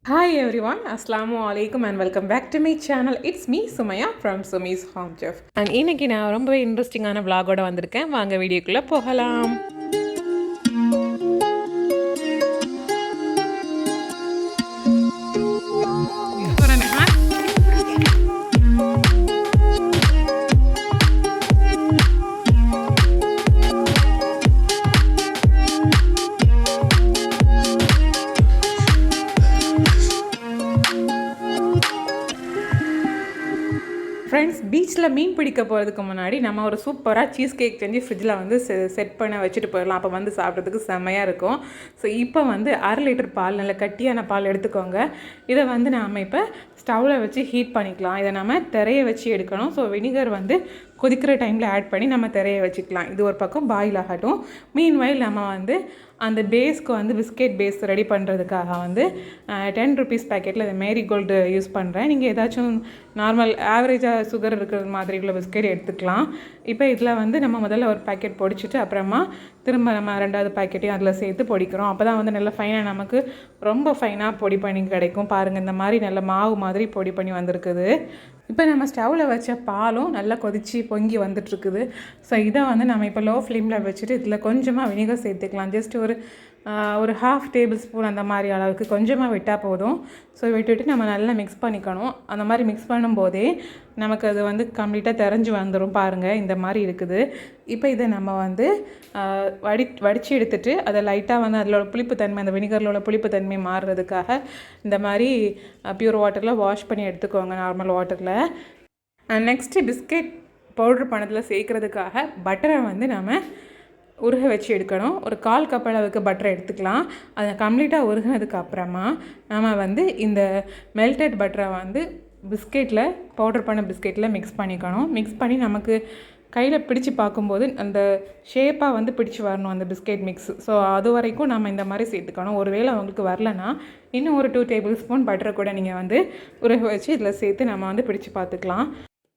Hi everyone, Assalamu alaikum and welcome back to my channel. It's me Sumaya from Sumi's Home Chef. And இன்னைக்கு நான் ரொம்பவே இன்ட்ரெஸ்டிங்கான vlog-ஓட வந்திருக்கேன். வாங்க வீடியோக்குள்ள போகலாம். ஃப்ரெண்ட்ஸ், பீச்சில் மீன் பிடிக்க போகிறதுக்கு முன்னாடி நம்ம ஒரு சூப்பராக சீஸ் கேக் செஞ்சு ஃப்ரிட்ஜில் வந்து செட் பண்ண வச்சுட்டு போயிடலாம். அப்போ வந்து சாப்பிட்றதுக்கு செம்மையாக இருக்கும். ஸோ இப்போ வந்து 1/2 லிட்டர் பால், நல்ல கட்டியான பால் எடுத்துக்கோங்க. இதை வந்து நாம் இப்போ ஸ்டவ்வில் வச்சு ஹீட் பண்ணிக்கலாம். இதை நம்ம திரைய வச்சு எடுக்கணும். ஸோ வினிகர் வந்து கொதிக்கிற டைமில் ஆட் பண்ணி நம்ம திரைய வச்சுக்கலாம். இது ஒரு பக்கம் பாயில் ஆகட்டும். மீன்வைல் நம்ம வந்து அந்த பேஸ்க்கு வந்து பிஸ்கெட் பேஸ் ரெடி பண்ணுறதுக்காக வந்து 10 ருபீஸ் பேக்கெட்டில் இந்த மேரிகோல்டு யூஸ் பண்ணுறேன். நீங்கள் ஏதாச்சும் நார்மல் ஆவரேஜாக சுகர் இருக்கிற மாதிரி உள்ள பிஸ்கெட் எடுத்துக்கலாம். இப்போ இதில் வந்து நம்ம முதல்ல ஒரு பேக்கெட் பொடிச்சிட்டு அப்புறமா திரும்ப நம்ம 2வது பேக்கெட்டையும் அதில் சேர்த்து பொடிக்கிறோம். அப்போ தான் வந்து நல்ல ஃபைனாக நமக்கு ரொம்ப ஃபைனாக பொடி பண்ணி கிடைக்கும். பாருங்கள், இந்த மாதிரி நல்ல மாவு மாதிரி பொடி பண்ணி வந்திருக்குது. இப்போ நம்ம ஸ்டவ்வில் வச்ச பாலும் நல்லா கொதித்து பொங்கி வந்துட்டுருக்குது. ஸோ இதை வந்து நம்ம இப்போ லோ ஃப்ளேமில் வச்சுட்டு இதில் கொஞ்சமாக வினிகர் சேர்த்துக்கலாம். ஜஸ்ட் ஒரு 1/2 டேபிள் ஸ்பூன் அந்த மாதிரி அளவுக்கு கொஞ்சமாக விட்டால் போதும். ஸோ விட்டுட்டு நம்ம நல்லா மிக்ஸ் பண்ணிக்கணும். அந்த மாதிரி மிக்ஸ் பண்ணும்போதே நமக்கு அது வந்து கம்ப்ளீட்டாக தெரிஞ்சு வந்துடும். பாருங்கள், இந்த மாதிரி இருக்குது. இப்போ இதை நம்ம வந்து வடித்து எடுத்துகிட்டு அதை லைட்டாக வந்து அதில் புளிப்புத்தன்மை, அந்த வினிகரில் உள்ள புளிப்புத்தன்மை மாறுறதுக்காக இந்த மாதிரி பியூர் வாட்டரில் வாஷ் பண்ணி எடுத்துக்கோங்க, நார்மல் வாட்டரில். நெக்ஸ்ட்டு பிஸ்கெட் பவுட்ரு பண்ணதில் சேர்க்குறதுக்காக பட்டரை வந்து நம்ம உருக வச்சு எடுக்கணும். ஒரு 1/4 கப் அளவுக்கு பட்டரை எடுத்துக்கலாம். அதை கம்ப்ளீட்டாக உருகினதுக்கு அப்புறமா நம்ம வந்து இந்த மெல்டட் பட்டரை வந்து பிஸ்கெட்டில், பவுடர் பண்ண பிஸ்கெட்டில் மிக்ஸ் பண்ணிக்கணும். மிக்ஸ் பண்ணி நமக்கு கையில் பிடிச்சி பார்க்கும்போது அந்த ஷேப்பாக வந்து பிடிச்சி வரணும் அந்த பிஸ்கெட் மிக்ஸ். ஸோ அது வரைக்கும் நம்ம இந்த மாதிரி சேர்த்துக்கணும். ஒருவேளை அவங்களுக்கு வரலன்னா இன்னும் ஒரு 2 டேபிள் ஸ்பூன் பட்டரை கூட நீங்கள் வந்து உருக வச்சு இதில் சேர்த்து நம்ம வந்து பிடிச்சி பார்த்துக்கலாம்.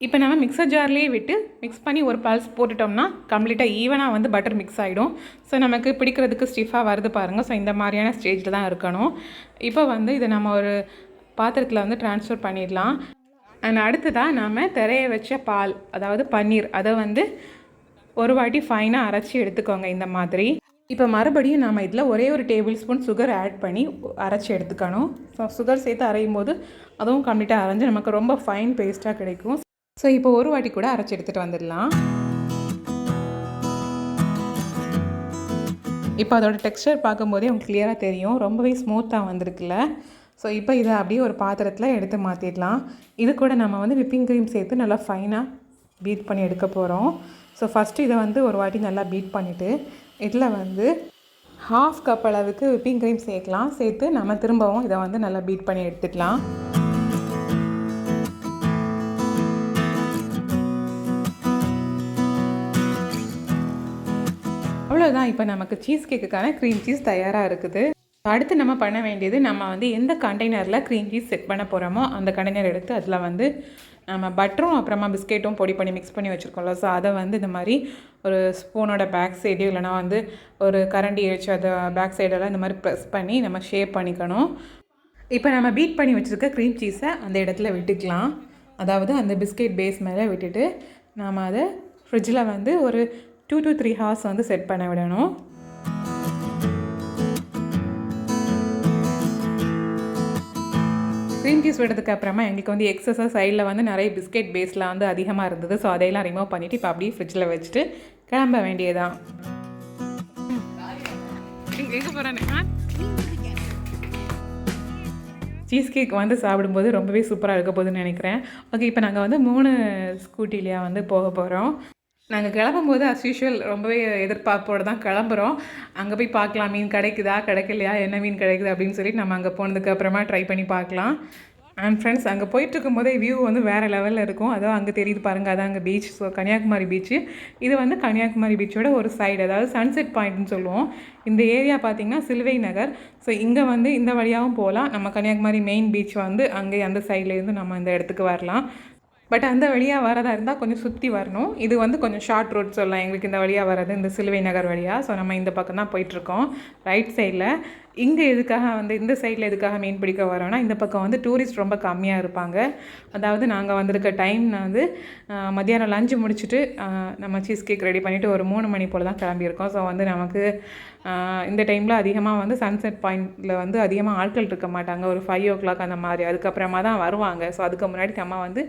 இப்போ நம்ம மிக்சர் ஜார்லேயே விட்டு மிக்ஸ் பண்ணி ஒரு பல்ஸ் போட்டுட்டோம்னா கம்ப்ளீட்டாக ஈவனாக வந்து பட்டர் மிக்ஸ் ஆகிடும். ஸோ நமக்கு பிடிக்கிறதுக்கு ஸ்டிஃபாக வருது பாருங்கள். ஸோ இந்த மாதிரியான ஸ்டேஜில் தான் இருக்கணும். இப்போ வந்து இதை நம்ம ஒரு பாத்திரத்தில் வந்து ட்ரான்ஸ்ஃபர் பண்ணிடலாம். அண்ட் அடுத்ததாக நம்ம திரைய வச்ச பால், அதாவது பன்னீர், அதை வந்து ஒரு வாட்டி ஃபைனாக அரைச்சி எடுத்துக்கோங்க இந்த மாதிரி. இப்போ மறுபடியும் நம்ம இதில் ஒரே ஒரு டேபிள் ஸ்பூன் சுகர் ஆட் பண்ணி அரைச்சி எடுத்துக்கணும். ஸோ சுகர் சேர்த்து அரையும் போது அதுவும் கம்ப்ளீட்டாக அரைஞ்சி நமக்கு ரொம்ப ஃபைன் பேஸ்ட்டாக கிடைக்கும். ஸோ இப்போ ஒரு வாட்டி கூட அரைச்சி எடுத்துகிட்டு வந்துடலாம். இப்போ அதோடய டெக்ஸ்டர் பார்க்கும்போதே உங்களுக்கு கிளியராக தெரியும், ரொம்பவே ஸ்மூத்தாக வந்திருக்குல்ல. ஸோ இப்போ இதை அப்படியே ஒரு பாத்திரத்தில் எடுத்து மாற்றிடலாம். இது கூட நம்ம வந்து விப்பிங் க்ரீம் சேர்த்து நல்லா ஃபைனாக பீட் பண்ணி எடுக்க போகிறோம். ஸோ ஃபஸ்ட்டு இதை வந்து ஒரு வாட்டி நல்லா பீட் பண்ணிவிட்டு இதில் வந்து 1/2 கப் அளவுக்கு விப்பிங் க்ரீம் சேர்க்கலாம். சேர்த்து நம்ம திரும்பவும் இதை வந்து நல்லா பீட் பண்ணி எடுத்துக்கலாம். அவ்வளோதான், இப்போ நமக்கு சீஸ் கேக்குக்கான க்ரீம் சீஸ் தயாராக இருக்குது. அடுத்து நம்ம பண்ண வேண்டியது, நம்ம வந்து எந்த கண்டெய்னரில் க்ரீம் சீஸ் செட் பண்ண போகிறோமோ அந்த கண்டெய்னர் எடுத்து அதில் வந்து நம்ம பட்டரும் அப்புறமா பிஸ்கெட்டும் பொடி பண்ணி மிக்ஸ் பண்ணி வச்சுருக்கோம்ல. ஸோ அதை வந்து இந்த மாதிரி ஒரு ஸ்பூனோட பேக் சைடு இல்லைனா வந்து ஒரு கரண்டி வச்சு அதை பேக் சைடெல்லாம் இந்த மாதிரி ப்ரெஸ் பண்ணி நம்ம ஷேப் பண்ணிக்கணும். இப்போ நம்ம பீட் பண்ணி வச்சுருக்க க்ரீம் சீஸை அந்த இடத்துல விட்டுக்கலாம். அதாவது அந்த பிஸ்கெட் பேஸ் மேலே விட்டுட்டு நாம் அதை ஃப்ரிட்ஜில் வந்து ஒரு 2 to 3 ஹவர்ஸ் வந்து செட் பண்ண விடணும். க்ரீம் சீஸ் விடுறதுக்கு அப்புறமா எங்களுக்கு வந்து எக்ஸஸாக சைடில் வந்து நிறைய பிஸ்கெட் பேஸில் வந்து அதிகமாக இருந்தது. ஸோ அதையெல்லாம் ரிமூவ் பண்ணிவிட்டு இப்போ அப்படியே ஃப்ரிட்ஜில் வச்சுட்டு கிளம்ப வேண்டியதான். எங்கே போகிறேன்னு சீஸ் கேக் வந்து சாப்பிடும்போது ரொம்பவே சூப்பராக இருக்க போகுதுன்னு நினைக்கிறேன். ஓகே, இப்போ நாங்கள் வந்து 3 ஸ்கூட்டிலேயே வந்து போக போகிறோம். நாங்கள் கிளம்பும்போது அஸ் யூஷுவல் ரொம்பவே எதிர்பார்ப்போடு தான் கிளம்புறோம். அங்கே போய் பார்க்கலாம், மீன் கிடைக்குதா கிடைக்கலையா, என்ன மீன் கிடைக்குது அப்படின்னு சொல்லிட்டு நம்ம அங்கே போனதுக்கு அப்புறமா ட்ரை பண்ணி பார்க்கலாம். அண்ட் ஃப்ரெண்ட்ஸ், அங்கே போயிட்டுருக்கும் போதே வியூ வந்து வேறு லெவலில் இருக்கும். அதுவும் அங்கே தெரியுது பாருங்கள், அதான் அங்கே பீச். So Kanyakumari beach. இது வந்து கன்னியாகுமரி பீச்சோட ஒரு சைடு, அதாவது சன்செட் பாயிண்ட்னு சொல்லுவோம். இந்த ஏரியா பார்த்திங்கன்னா சிலுவை நகர். ஸோ இங்கே வந்து இந்த வழியாகவும் போகலாம். நம்ம கன்னியாகுமரி மெயின் பீச் வந்து அங்கே அந்த சைட்லேருந்து நம்ம இந்த இடத்துக்கு வரலாம். பட் அந்த வழியாக வரதா இருந்தால் கொஞ்சம் சுற்றி வரணும். இது வந்து கொஞ்சம் ஷார்ட் ரூட் சொல்லலாம். எங்களுக்கு இந்த வழியாக வர்றது இந்த சிலுவை நகர் வழியாக. ஸோ நம்ம இந்த பக்கம் தான் போயிட்டுருக்கோம் ரைட் சைடில். இங்கே எதுக்காக வந்து இந்த சைடில் எதுக்காக மீன் பிடிக்க வரோன்னா, இந்த பக்கம் வந்து டூரிஸ்ட் ரொம்ப கம்மியாக இருப்பாங்க. அதாவது நாங்கள் வந்திருக்க டைம் வந்து மத்தியானம் லஞ்சு முடிச்சுட்டு நம்ம சீஸ் கேக் ரெடி பண்ணிவிட்டு ஒரு 3 மணி போல் தான் கிளம்பியிருக்கோம். ஸோ வந்து நமக்கு இந்த டைமில் அதிகமாக வந்து சன்செட் பாயிண்டில் வந்து அதிகமாக ஆட்கள் இருக்க மாட்டாங்க. ஒரு 5 o'clock அந்த மாதிரி. அதுக்கப்புறமா தான் வருவாங்க. ஸோ அதுக்கு முன்னாடி நம்ம வந்து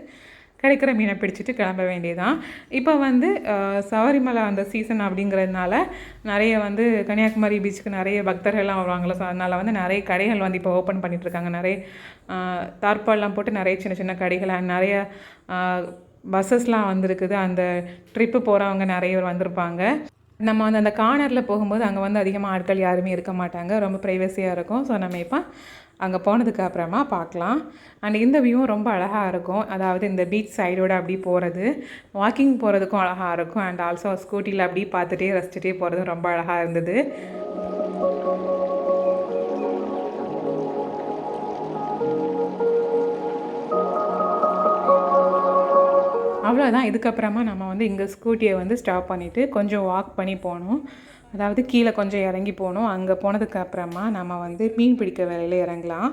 கிடைக்கிற மீனை பிடிச்சிட்டு கிளம்ப வேண்டியதான். இப்போ வந்து சபரிமலை அந்த சீசன் அப்படிங்கிறதுனால நிறைய வந்து கன்னியாகுமரி பீச்சுக்கு நிறைய பக்தர்கள்லாம் வருவாங்களோ. ஸோ அதனால் வந்து நிறைய கடைகள் வந்து இப்போ ஓப்பன் பண்ணிகிட்ருக்காங்க. நிறைய தார்பால்லாம் போட்டு நிறைய சின்ன சின்ன கடைகள் நிறைய பஸ்ஸஸ்லாம் வந்துருக்குது. அந்த ட்ரிப்பு போகிறவங்க நிறைய பேர் வந்திருப்பாங்க. நம்ம வந்து அந்த கார்னரில் போகும்போது அங்கே வந்து அதிகமாக ஆட்கள் யாருமே இருக்க மாட்டாங்க. ரொம்ப ப்ரைவசியாக இருக்கும். ஸோ நம்ம இப்போ அங்கே போனதுக்கு அப்புறமா பார்க்கலாம். அண்ட் இந்த வியூவும் ரொம்ப அழகாக இருக்கும். அதாவது இந்த பீச் சைடோடு அப்படி போகிறது, வாக்கிங் போகிறதுக்கும் அழகாக இருக்கும். அண்ட் ஆல்சோ ஸ்கூட்டியில் அப்படி பார்த்துட்டே ரசிச்சுட்டே போகிறதும் ரொம்ப அழகாக இருந்தது. அவ்வளோதான். இதுக்கப்புறமா நம்ம வந்து இங்கே ஸ்கூட்டியை வந்து ஸ்டாப் பண்ணிவிட்டு கொஞ்சம் வாக் பண்ணி போகணும். அதாவது கீழே கொஞ்சம் இறங்கி போகணும். அங்கே போனதுக்கப்புறமா நம்ம வந்து மீன் பிடிக்க வேலையில் இறங்கலாம்.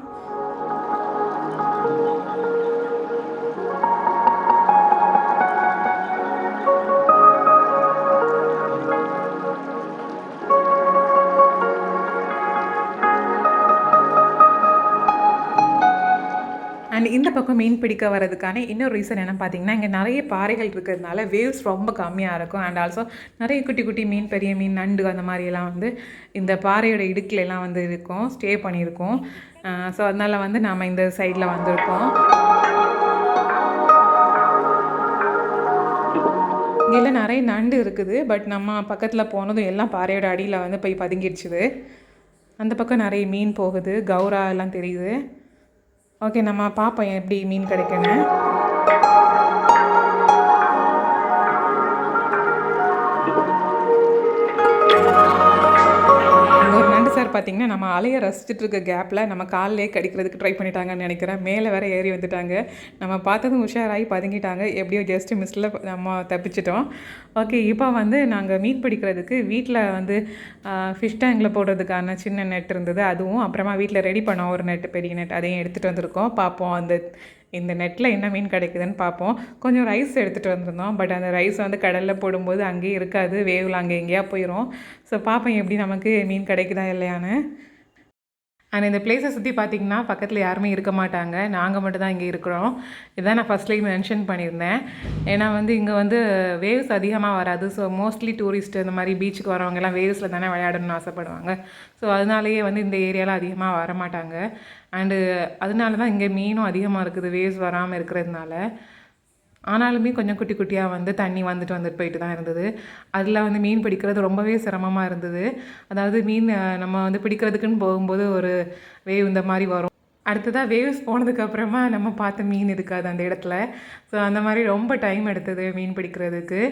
அண்ட் இந்த பக்கம் மீன் பிடிக்க வரதுக்கான இன்னொரு ரீசன் என்ன பார்த்தீங்கன்னா, இங்கே நிறைய பாறைகள் இருக்கிறதுனால வேவ்ஸ் ரொம்ப கம்மியாக இருக்கும். அண்ட் ஆல்சோ நிறைய குட்டி குட்டி மீன், பெரிய மீன், நண்டு அந்த மாதிரியெல்லாம் வந்து இந்த பாறையோட இடுக்கிலெல்லாம் வந்து இருக்கும், ஸ்டே பண்ணியிருக்கோம். ஸோ அதனால் வந்து நாம் இந்த சைடில் வந்திருக்கோம். இங்கெல்லாம் நிறைய நண்டு இருக்குது. பட் நம்ம பக்கத்தில் போனதும் எல்லாம் பாறையோட அடியில் வந்து போய் பதுங்கிடுச்சுது. அந்த பக்கம் நிறைய மீன் போகுது, கௌரா எல்லாம் தெரியுது. ஓகே, நம்ம பார்ப்போம் எப்படி மீன் கிடைக்குன்னு. சார் பார்த்திங்கன்னா நம்ம அலையை ரசிச்சுட்டு இருக்க கேப்பில் நம்ம காலிலே கடிக்கிறதுக்கு ட்ரை பண்ணிட்டாங்கன்னு நினைக்கிறேன். மேலே வேறு ஏறி வந்துட்டாங்க. நம்ம பார்த்ததும் உஷாராகி பதுங்கிட்டாங்க. எப்படியோ ஜஸ்ட் மிஸ்ஸில் நம்ம தப்பிச்சிட்டோம். ஓகே, இப்போ வந்து நாங்கள் மீன் பிடிக்கிறதுக்கு வீட்டில் வந்து ஃபிஷ் டேங்கில் போடுறதுக்கான சின்ன நெட் இருந்தது. அதுவும் அப்புறமா வீட்டில் ரெடி பண்ணோம் ஒரு நெட்டு, பெரிய நெட், அதையும் எடுத்துகிட்டு வந்திருக்கோம். பார்ப்போம் இந்த நெட்டில் என்ன மீன் கிடைக்குதுன்னு பார்ப்போம். கொஞ்சம் ரைஸ் எடுத்துகிட்டு வந்திருந்தோம். பட் அந்த ரைஸ் வந்து கடலில் போடும்போது அங்கேயே இருக்காது, வேவில் அங்கே எங்கேயா போயிடும். ஸோ பார்ப்போம் எப்படி நமக்கு மீன் கிடைக்குதா இல்லையான்னு. அண்ட் இந்த பிளேஸை சுற்றி பார்த்திங்கன்னா பக்கத்தில் யாருமே இருக்க மாட்டாங்க. நாங்கள் மட்டும் தான் இங்கே இருக்கிறோம். இதான் நான் ஃபஸ்ட்லேயும் மென்ஷன் பண்ணியிருந்தேன். ஏன்னா வந்து இங்கே வந்து வேவ்ஸ் அதிகமாக வராது. ஸோ மோஸ்ட்லி டூரிஸ்ட்டு இந்த மாதிரி பீச்சுக்கு வரவங்கெல்லாம் வேவ்ஸில் தானே விளையாடணும்னு ஆசைப்படுவாங்க. ஸோ அதனாலேயே வந்து இந்த ஏரியாவில் அதிகமாக வரமாட்டாங்க. அண்டு அதனால தான் இங்கே மீனும் அதிகமாக இருக்குது, வேவ்ஸ் வராமல் இருக்கிறதுனால. ஆனாலுமே கொஞ்சம் குட்டி குட்டியாக வந்து தண்ணி வந்துட்டு போயிட்டு தான் இருந்தது. அதில் வந்து மீன் பிடிக்கிறது ரொம்பவே சிரமமாக இருந்தது. அதாவது மீன் நம்ம வந்து பிடிக்கிறதுக்குன்னு போகும்போது ஒரு வேவ் இந்த மாதிரி வரும். அடுத்ததாக வேவ்ஸ் போனதுக்கப்புறமா நம்ம பார்த்த மீன் இருக்காது அந்த இடத்துல. ஸோ அந்த மாதிரி ரொம்ப டைம் எடுத்தது மீன் பிடிக்கிறதுக்கு.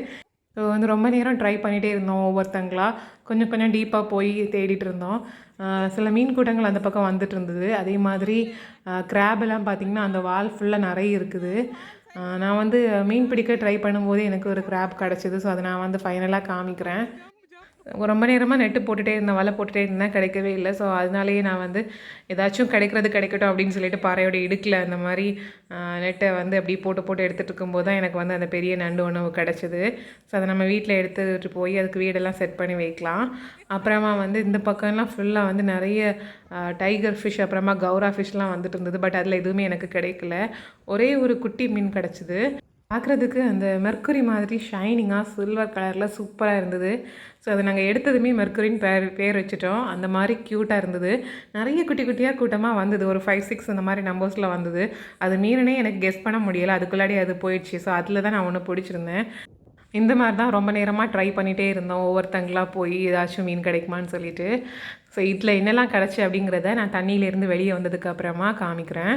ஸோ வந்து ரொம்ப நேரம் ட்ரை பண்ணிகிட்டே இருந்தோம். ஒவ்வொருத்தங்களாக கொஞ்சம் கொஞ்சம் டீப்பாக போய் தேடிட்டு இருந்தோம். சில மீன் கூட்டங்கள் அந்த பக்கம் வந்துட்டு இருந்தது. அதே மாதிரி கிராபெல்லாம் பார்த்திங்கன்னா அந்த வால் ஃபுல்லாக நிறைய இருக்குது. நான் வந்து மீன் பிடிக்க ட்ரை பண்ணும்போது எனக்கு ஒரு கிராப் கிடச்சிது. ஸோ அதை நான் வந்து ஃபைனலாக காமிக்கிறேன். ரொம்ப நேரமாக நெட்டு போட்டுகிட்டே இருந்தேன், வலை போட்டுகிட்டே இருந்தேன், கிடைக்கவே இல்லை. ஸோ அதனாலேயே நான் வந்து ஏதாச்சும் கிடைக்கட்டும் அப்படின்னு சொல்லிட்டு பாறையோட இடுக்கில் அந்த மாதிரி நெட்டை வந்து அப்படி போட்டு எடுத்துகிட்டு இருக்கும்போது தான் எனக்கு வந்து அந்த பெரிய நண்டு ஒன்று கிடச்சிது. ஸோ அதை நம்ம வீட்டில் எடுத்துகிட்டு போய் அதுக்கு வீடெல்லாம் செட் பண்ணி வைக்கலாம். அப்புறமா வந்து இந்த பக்கம்லாம் ஃபுல்லாக வந்து நிறைய டைகர் ஃபிஷ், அப்புறமா கௌரா ஃபிஷ்லாம் வந்துட்டு இருந்தது. பட் அதில் எதுவுமே எனக்கு கிடைக்கல. ஒரே ஒரு குட்டி மீன் கிடச்சிது. பார்க்குறதுக்கு அந்த மெர்க்குரி மாதிரி ஷைனிங்காக சில்வர் கலரில் சூப்பராக இருந்தது. ஸோ அதை நாங்கள் எடுத்ததுமே மெர்க்குரின்னு பேர் வச்சுட்டோம். அந்த மாதிரி க்யூட்டாக இருந்தது. நிறைய குட்டி குட்டியாக கூட்டமாக வந்தது. ஒரு 5-6 அந்த மாதிரி நம்பர்ஸில் வந்தது. அது மீனே எனக்கு கெஸ் பண்ண முடியலை. அதுக்குள்ளாடி அது போயிடுச்சு. ஸோ அதில் தான் நான் ஒன்று பிடிச்சிருந்தேன். இந்த மாதிரி தான் ரொம்ப நேரமாக ட்ரை பண்ணிகிட்டே இருந்தோம். ஒவ்வொருத்தங்களாக போய் ஏதாச்சும் மீன் கிடைக்குமான்னு சொல்லிட்டு. ஸோ இதில் என்னெல்லாம் கிடச்சி அப்படிங்கிறத நான் தண்ணியிலேருந்து வெளியே வந்ததுக்கு அப்புறமா காமிக்கிறேன்.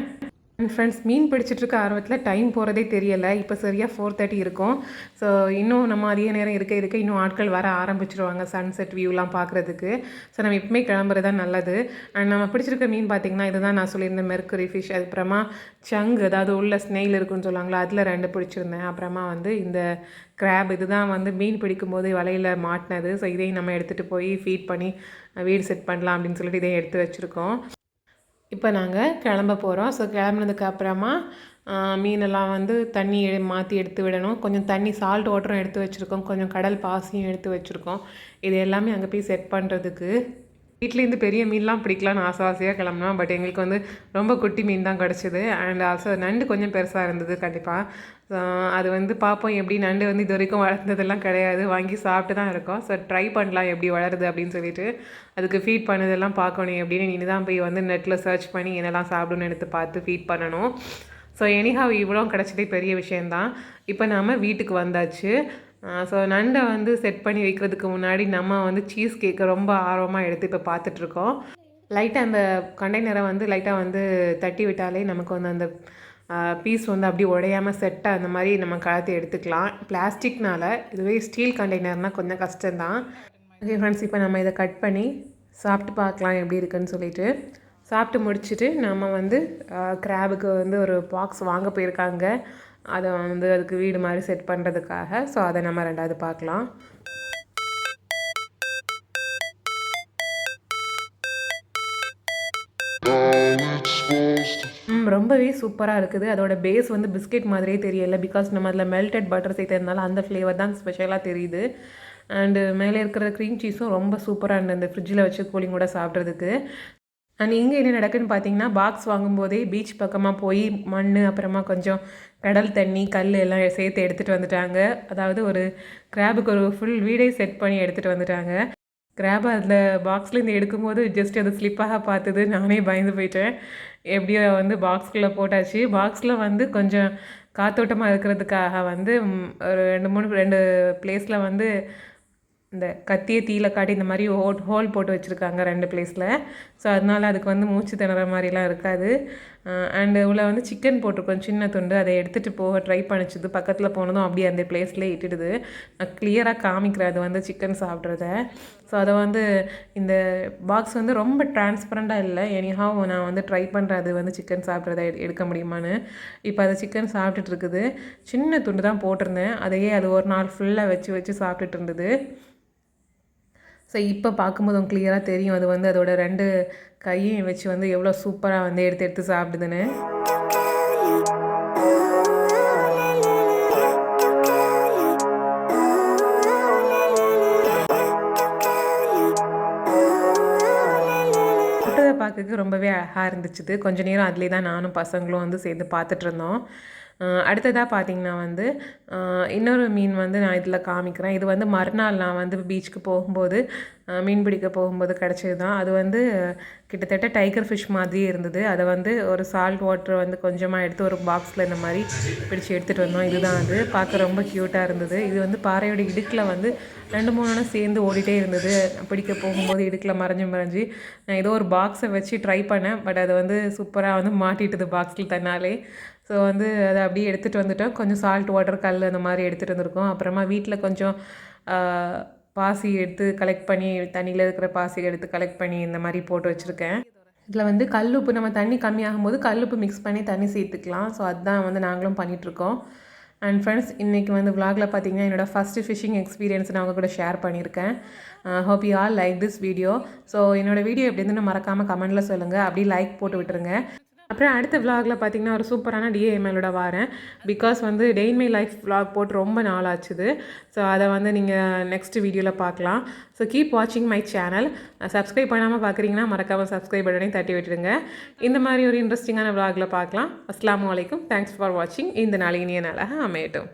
அண்ட் ஃப்ரெண்ட்ஸ் மீன் பிடிச்சிட்ருக்க ஆர்வத்தில் டைம் போகிறதே தெரியலை. இப்போ சரியாக 4:30 இருக்கும். ஸோ இன்னும் நம்ம அதிக நேரம் இருக்க இன்னும் ஆட்கள் வர ஆரம்பிச்சிருவாங்க சன்செட் வியூலாம் பார்க்குறதுக்கு. ஸோ நம்ம இப்போமே கிளம்புறது தான் நல்லது. அண்ட் நம்ம பிடிச்சிருக்க மீன் பார்த்திங்கன்னா இதுதான் நான் சொல்லியிருந்தேன், மெர்க்குரி ஃபிஷ். அதுக்கப்புறமா சங்கு, அதாவது உள்ள ஸ்னெயில் இருக்குன்னு சொல்லுவாங்களா, அதில் 2 பிடிச்சிருந்தேன். அப்புறமா வந்து இந்த கிராப், இதுதான் வந்து மீன் பிடிக்கும்போது வலையில் மாட்டினது. ஸோ இதையும் நம்ம எடுத்துகிட்டு போய் ஃபீட் பண்ணி வீடு செட் பண்ணலாம் அப்படின்னு சொல்லிட்டு இதையும் எடுத்து வச்சுருக்கோம். இப்போ நாங்கள் கிளம்ப போகிறோம். ஸோ கிளம்புனதுக்கு அப்புறமா மீனெல்லாம் வந்து தண்ணி மாற்றி எடுத்து விடணும். கொஞ்சம் தண்ணி சால்ட் வாட்டரும் எடுத்து வச்சுருக்கோம், கொஞ்சம் கடல் பாசியும் எடுத்து வச்சுருக்கோம். இது எல்லாமே அங்கே போய் செட் பண்ணுறதுக்கு. வீட்லேருந்து பெரிய மீன்லாம் பிடிக்கலான்னு ஆசையாக கிளம்புனோம். பட் எங்களுக்கு வந்து ரொம்ப குட்டி மீன் தான் கிடச்சிது. அண்ட் ஆல்சோ நண்டு கொஞ்சம் பெருசாக இருந்தது. கண்டிப்பாக அது வந்து பார்ப்போம் எப்படி. நண்டு வந்து இது வரைக்கும் வளர்ந்ததெல்லாம் கிடையாது, வாங்கி சாப்பிட்டு தான் இருக்கோம். ஸோ ட்ரை பண்ணலாம் எப்படி வளருது அப்படின்னு சொல்லிட்டு. அதுக்கு ஃபீட் பண்ணதெல்லாம் பார்க்கணும் எப்படின்னு. இனி தான் போய் வந்து நெட்டில் சர்ச் பண்ணி என்னெல்லாம் சாப்பிடுன்னு எடுத்து பார்த்து ஃபீட் பண்ணணும். ஸோ எனிஹாவ் இவ்வளோ கிடச்சதே பெரிய விஷயந்தான். இப்போ நாம் வீட்டுக்கு வந்தாச்சு. ஸோ நண்டை வந்து செட் பண்ணி வைக்கிறதுக்கு முன்னாடி நம்ம வந்து சீஸ் கேக்கை ரொம்ப ஆர்வமாக எடுத்து இப்போ பார்த்துட்ருக்கோம். லைட்டாக அந்த கண்டெய்னரை வந்து லைட்டாக வந்து தட்டி விட்டாலே நமக்கு வந்து அந்த பீஸ் வந்து அப்படி உடையாமல் செட்டாக அந்த மாதிரி நம்ம கலத்தி எடுத்துக்கலாம். பிளாஸ்டிக்னால், இதுவே ஸ்டீல் கண்டெய்னர்னால் கொஞ்சம் கஷ்டம்தான். ஓகே ஃப்ரெண்ட்ஸ், இப்போ நம்ம இதை கட் பண்ணி சாப்பிட்டு பார்க்கலாம் எப்படி இருக்குன்னு சொல்லிட்டு. சாப்பிட்டு முடிச்சுட்டு நம்ம வந்து கிராபுக்கு வந்து ஒரு பாக்ஸ் வாங்க போயிருக்காங்க. அதை வந்து அதுக்கு வீடு மாதிரி செட் பண்ணுறதுக்காக. ஸோ அதை நம்ம 2வது பார்க்கலாம். ரொம்பவே சூப்பராக இருக்குது. அதோட பேஸ் வந்து பிஸ்கெட் மாதிரியே தெரியலை. பிகாஸ் நம்ம அதில் மெல்டட் பட்டர் சேர்த்ததுனால அந்த ஃப்ளேவர் தான் ஸ்பெஷலாக தெரியுது. அண்டு மேலே இருக்கிற க்ரீம் சீஸும் ரொம்ப சூப்பராக இருந்தது இந்த ஃப்ரிட்ஜில் வச்சு கூலிங் கூட சாப்பிட்றதுக்கு. அண்ட் இங்கே என்ன நடக்குதுன்னு பார்த்தீங்கன்னா, பாக்ஸ் வாங்கும்போதே பீச் பக்கமாக போய் மண், அப்புறமா கொஞ்சம் கடல் தண்ணி, கல் எல்லாம் சேர்த்து எடுத்துகிட்டு வந்துட்டாங்க. அதாவது ஒரு கிராபுக்கு ஒரு ஃபுல் வீடே செட் பண்ணி எடுத்துகிட்டு வந்துட்டாங்க. கிராபை அதில் பாக்ஸ்லேருந்து எடுக்கும்போது ஜஸ்ட் அது ஸ்லிப்பாக பார்த்தது, நானே பயந்து போயிட்டேன். எப்படியோ வந்து பாக்ஸ்குள்ளே போட்டாச்சு. பாக்ஸில் வந்து கொஞ்சம் காத்தோட்டமாக இருக்கிறதுக்காக வந்து ஒரு 2 பிளேஸில் வந்து இந்த கத்தியை தீயில காட்டி இந்த மாதிரி ஹோல் போட்டு வச்சுருக்காங்க 2 பிளேஸில். ஸோ அதனால் அதுக்கு வந்து மூச்சு திணற மாதிரிலாம் இருக்காது. அண்டு உள்ள வந்து சிக்கன் போட்டிருக்கோம், சின்ன துண்டு. அதை எடுத்துகிட்டு போக ட்ரை பண்ணிச்சுது. பக்கத்தில் போனதும் அப்படியே அந்த பிளேஸ்லேயே இட்டுடுது. நான் கிளியராக காமிக்கிறேன் அது வந்து சிக்கன் சாப்பிட்றத. ஸோ அதை வந்து இந்த பாக்ஸ் வந்து ரொம்ப டிரான்ஸ்பரண்ட்டாக இல்லை. எனிஹாவ் நான் வந்து ட்ரை பண்ணுறேன் அது வந்து சிக்கன் சாப்பிட்றத எடுக்க முடியுமான்னு. இப்போ அது சிக்கன் சாப்பிட்டுட்டு இருக்குது. சின்ன துண்டு தான் போட்டிருந்தேன், அதையே அது ஒரு நாள் ஃபுல்லாக வச்சு சாப்பிட்டுட்டு இருந்தது. ஸோ இப்போ பார்க்கும்போது உங்களுக்கு கிளியராக தெரியும் அது வந்து அதோட 2 கையையும் வச்சு வந்து எவ்வளோ சூப்பராக வந்து எடுத்து சாப்பிடுதுன்னு. பார்க்கறதுக்கு ரொம்பவே அழகாக இருந்துச்சு. கொஞ்சம் நேரம் அதிலே தான் நானும் பசங்களும் வந்து சேர்ந்து பார்த்துட்ருந்தோம். அடுத்ததாக பார்த்திங்கன்னா வந்து இன்னொரு மீன் வந்து நான் இதில் காமிக்கிறேன். இது வந்து மறுநாள் நான் வந்து பீச்சுக்கு போகும்போது, மீன் பிடிக்க போகும்போது கிடச்சது தான். அது வந்து கிட்டத்தட்ட டைகர் ஃபிஷ் மாதிரியே இருந்தது. அதை வந்து ஒரு சால்ட் வாட்டர் வந்து கொஞ்சமாக எடுத்து ஒரு பாக்ஸில் இந்த மாதிரி பிடிச்சி எடுத்துகிட்டு வந்தோம். இதுதான் அது. பார்க்க ரொம்ப க்யூட்டாக இருந்தது. இது வந்து பாறையோட இடுக்கில் வந்து 2-3 சேர்ந்து ஓடிட்டே இருந்தது. பிடிக்க போகும்போது இடுக்கில் மறைஞ்சு நான் ஏதோ ஒரு பாக்ஸை வச்சு ட்ரை பண்ணேன். பட் அதை வந்து சூப்பராக வந்து மாட்டிட்டுது பாக்ஸில் தன்னாலே. ஸோ வந்து அதை அப்படியே எடுத்துகிட்டு வந்துட்டோம். கொஞ்சம் சால்ட் வாட்டர், கல் அந்த மாதிரி எடுத்துகிட்டு வந்திருக்கோம். அப்புறமா வீட்டில் கொஞ்சம் பாசி எடுத்து கலெக்ட் பண்ணி, தண்ணியில் இருக்கிற பாசி எடுத்து கலெக்ட் பண்ணி இந்த மாதிரி போட்டு வச்சுருக்கேன். இதில் வந்து கல்லுப்பு, நம்ம தண்ணி கம்மியாகும் போது கல்லுப்பு மிக்ஸ் பண்ணி தண்ணி சேர்த்துக்கலாம். ஸோ அதுதான் வந்து நாங்களும் பண்ணிகிட்ருக்கோம். அண்ட் ஃப்ரெண்ட்ஸ், இன்றைக்கி வந்து விலாகில் பார்த்தீங்கன்னா என்னோடய ஃபஸ்ட்டு ஃபிஷிங் எக்ஸ்பீரியன்ஸ் நான் அவங்க கூட ஷேர் பண்ணியிருக்கேன். Hope you all like this video. So என்னோடய வீடியோ எப்படி இருந்துன்னு மறக்காமல் கமெண்ட்டில் சொல்லுங்கள். அப்படியே லைக் போட்டு விட்டுருங்க. அப்புறம் அடுத்த விலாகில் பார்த்திங்கன்னா ஒரு சூப்பரான டிஏஎம்எலோட வரேன். பிகாஸ் வந்து டே இன் மை லைஃப் விலாக் போட்டு ரொம்ப நாள் ஆச்சுது. ஸோ அதை வந்து நீங்கள் நெக்ஸ்ட் வீடியோவில் பார்க்கலாம். ஸோ கீப் வாட்சிங் மை சேனல். சப்ஸ்கிரைப் பண்ணாமல் பார்க்குறீங்கன்னா மறக்காமல் சப்ஸ்கிரைப் பட்டனையும் தட்டி விட்டுருங்க. இந்த மாதிரி ஒரு இன்ட்ரெஸ்டிங்கான விலாகில் பார்க்கலாம். அஸ்ஸலாமு அலைக்கும். தேங்க்ஸ் ஃபார் வாட்சிங். இந்த நாள் இனிய நாளாக அமையட்டும்.